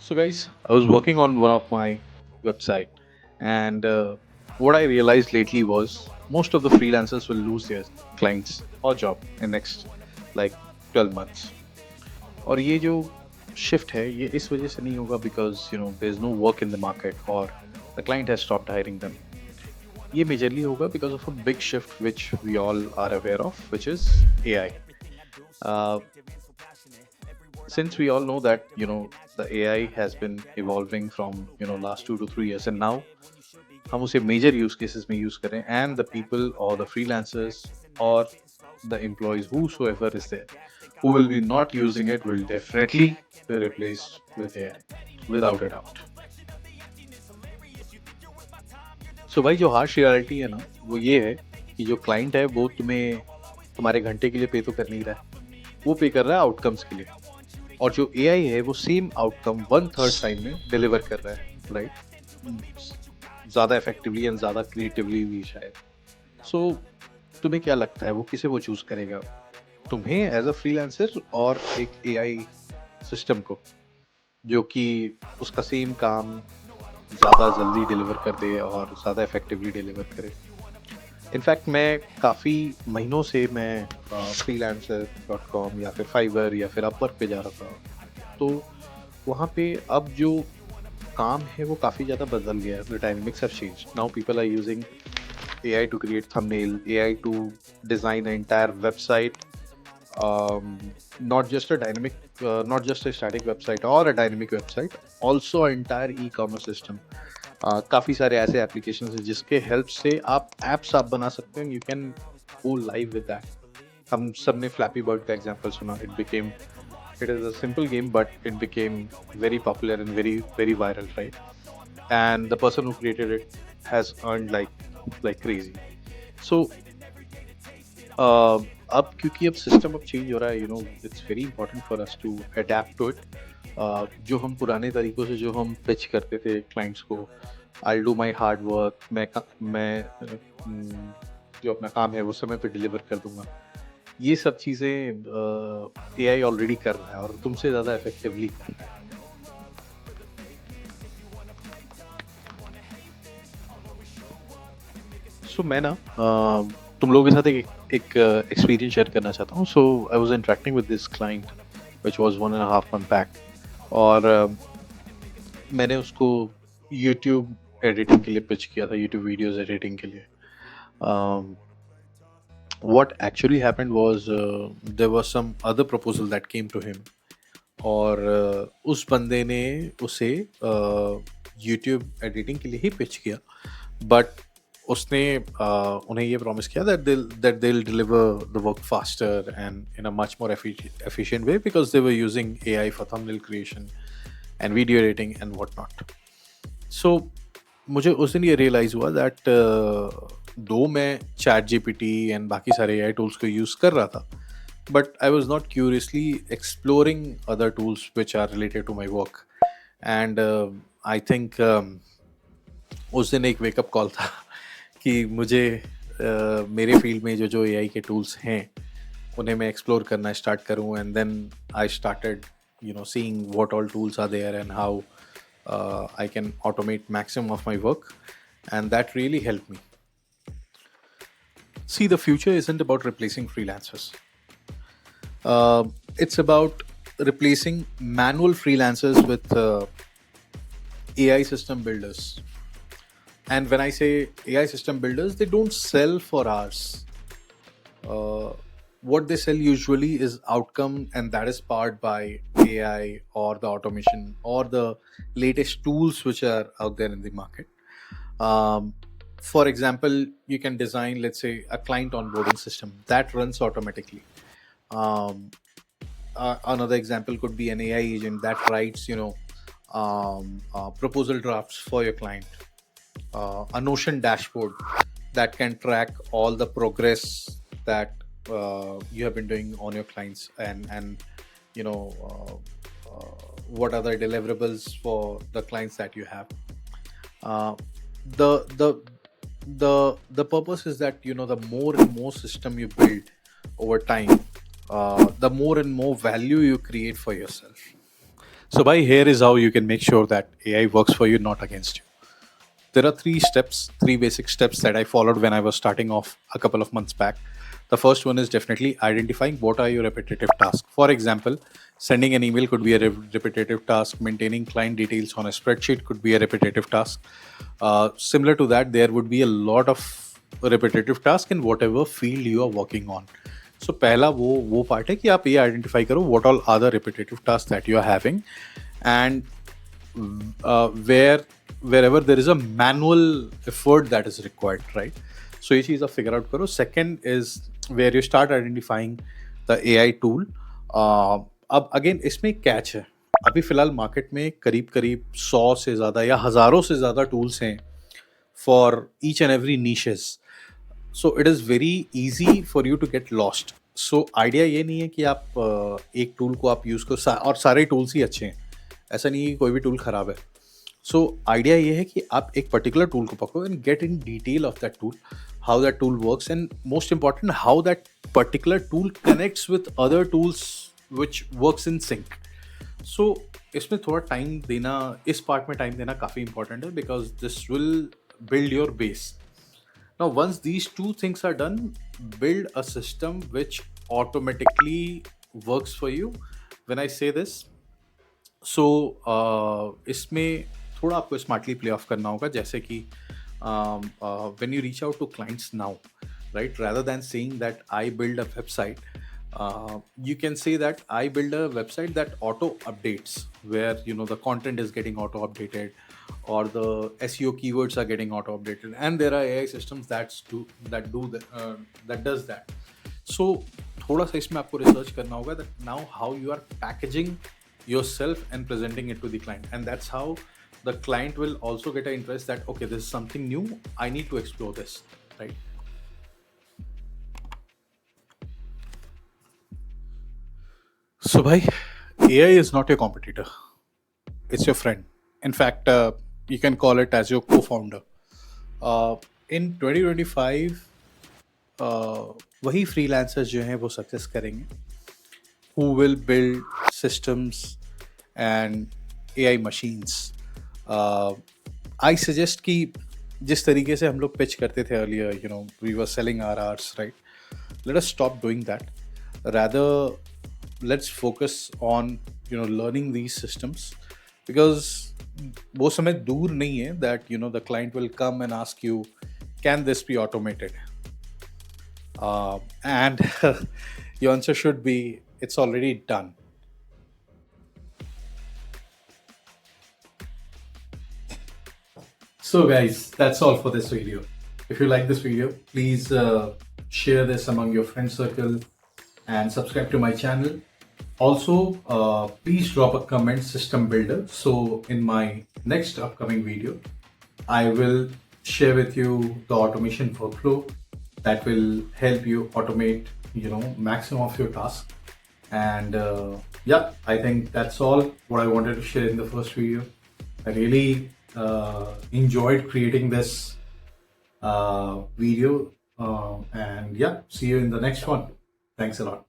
So, guys, I was working on one of my website, and what I realized lately was most of the freelancers will lose their clients or job in next like 12 months. और ये जो shift है ये इस वजह से नहीं होगा because there is no work in the market or the client has stopped hiring them. ये majorly होगा because of a big shift which we all are aware of, which is AI. Uh, since we all know that the AI has been evolving from last 2 to 3 years, and now हम उसे major use cases में use करें, and the people or the freelancers or the employees whosoever is there who will be not using it will definitely be replaced with AI without a doubt. So भाई जो harsh reality है ना वो ये है कि जो client है वो तुम्हें तुम्हारे घंटे के लिए पे तो कर नहीं रहा है, वो पे कर रहा है आउटकम्स के लिए, और जो एआई है वो same outcome one third time में डिलीवर कर रहा है, राइट? ज़्यादा इफेक्टिवली एंड ज़्यादा क्रिएटिवली भी शायद. सो तुम्हें क्या लगता है वो किसे वो चूज करेगा, तुम्हें एज अ फ्रीलांसर और एक एआई सिस्टम को जो कि उसका सेम काम ज़्यादा जल्दी डिलीवर कर दे और ज़्यादा इफेक्टिवली डिलीवर करे? इनफैक्ट मैं काफ़ी महीनों से मैं freelancer.com या फिर फाइवर या फिर अपवर्क पे जा रहा था, तो वहाँ पे अब जो काम है वो काफ़ी ज़्यादा बदल गया है. The dynamics have changed. Now people are using AI to create thumbnail, AI to design an entire website, not just a dynamic, not just a static website or a dynamic website, also an entire e-commerce system. काफ़ी सारे ऐसे application हैं जिसके help से आप apps आप बना सकते हैं. You can go live with that. हम सब ने फ्लैपी बर्ड का एग्जांपल सुना. It is a simple game but it became very popular and very very viral, right? And the person who created it has earned like crazy. So अब क्योंकि अब system अब change हो रहा है, it's very important for us to adapt to it. जो हम पुराने तरीकों से जो हम पिच करते थे क्लाइंट्स को, I do my hard work, जो अपना काम है वो समय पे डिलीवर कर दूंगा, ये सब चीज़ें एआई ऑलरेडी कर रहा है और तुमसे ज़्यादा इफेक्टिवली कर रहा है. सो मैं ना तुम लोगों के साथ एक एक्सपीरियंस शेयर करना चाहता हूँ. So I was interacting with this client which was 1.5 month back, और मैंने उसको यूट्यूब एडिटिंग के लिए पिच किया था, यूट्यूब वीडियोस एडिटिंग के लिए. what actually happened was there was some other proposal that came to him, और उस बंदे ने उसे यूट्यूब एडिटिंग के लिए ही पिच किया, बट उसने उन्हें ये प्रॉमिस किया that they'll deliver the work faster and in a much more efficient way because they were using AI for thumbnail creation and video editing and whatnot. So मुझे उस दिन ये रियलाइज़ हुआ दैट दो मैं चैट जीपीटी एंड बाकी सारे AI tools को यूज़ कर रहा था, but I was not curiously exploring other tools which are related to my work. And I think उस दिन एक वेकअप कॉल था कि मुझे मेरे फील्ड में जो जो एआई के टूल्स हैं उन्हें मैं एक्सप्लोर करना स्टार्ट करूं. And then I started seeing what all tools are there and how I can automate maximum of my work, and that really helped me. See, the future isn't about replacing freelancers. It's about replacing manual freelancers with AI system builders. And when I say AI system builders, they don't sell for hours. What they sell usually is outcome, and that is powered by AI or the automation or the latest tools which are out there in the market. For example, you can design, let's say, a client onboarding system that runs automatically. Another example could be an AI agent that writes, proposal drafts for your client. A Notion dashboard that can track all the progress that you have been doing on your clients, and what are the deliverables for the clients that you have. The purpose is that the more and more system you build over time, the more and more value you create for yourself. So, by here is how you can make sure that AI works for you, not against you. There are three basic steps that I followed when I was starting off a couple of months back. The first one is definitely identifying what are your repetitive tasks. For example, sending an email could be a repetitive task, maintaining client details on a spreadsheet could be a repetitive task. Similar to that, there would be a lot of repetitive task in whatever field you are working on. So पहला वो part है कि आप ये identify करो what all are the repetitive tasks that you are having, and wherever there is a manual effort that is required, right? So ये चीज़ आप figure out करो. Second is where you start identifying the AI tool. अब again इसमें catch है. अभी फिलहाल market में करीब करीब 100 से ज़्यादा या हज़ारों से ज़्यादा टूल्स हैं for each and every niches. So it is very easy for you to get lost. So idea ये नहीं है कि आप एक टूल को आप यूज़ करो और सारे टूल्स ही अच्छे हैं, ऐसा नहीं है कि कोई भी टूल ख़राब है. सो आइडिया ये है कि आप एक पर्टिकुलर टूल को पकड़ो and get in detail of that tool, how that tool works, and most important how that particular tool connects with other tools which works in sync. So इसमें थोड़ा टाइम देना, इस पार्ट में time देना काफ़ी important है, because this will build your base. Now, once these two things are done, build a system which automatically works for you. When I say this, so इसमें थोड़ा आपको स्मार्टली प्ले ऑफ करना होगा, जैसे कि when you reach out to clients now, right, rather than saying that I build a website, you can say that I build a website that auto updates, where the content is getting auto updated, or the SEO keywords are getting auto updated, and there are AI systems that does that. So थोड़ा सा इसमें आपको research करना होगा that now how you are packaging yourself and presenting it to the client, and that's how the client will also get an interest that okay, this is something new, I need to explore this, right? So bhai, AI is not your competitor, it's your friend. In fact, you can call it as your co-founder. In 2025, वही freelancers जो हैं वो success करेंगे, who will build systems and AI machines. I suggest कि जिस तरीके से हम लोग पिच करते थे earlier, we were selling our hours, right? Let us stop doing that. Rather, let's focus on learning these systems, because वो समय दूर नहीं है that the client will come and ask you, can this be automated? And your answer should be, it's already done. So guys, that's all for this video. If you like this video, please share this among your friend circle and subscribe to my channel. Also, please drop a comment, system builder. So in my next upcoming video, I will share with you the automation workflow that will help you automate, maximum of your tasks. And yeah, I think that's all what I wanted to share in the first video. I really enjoyed creating this video. And yeah, see you in the next one. Thanks a lot.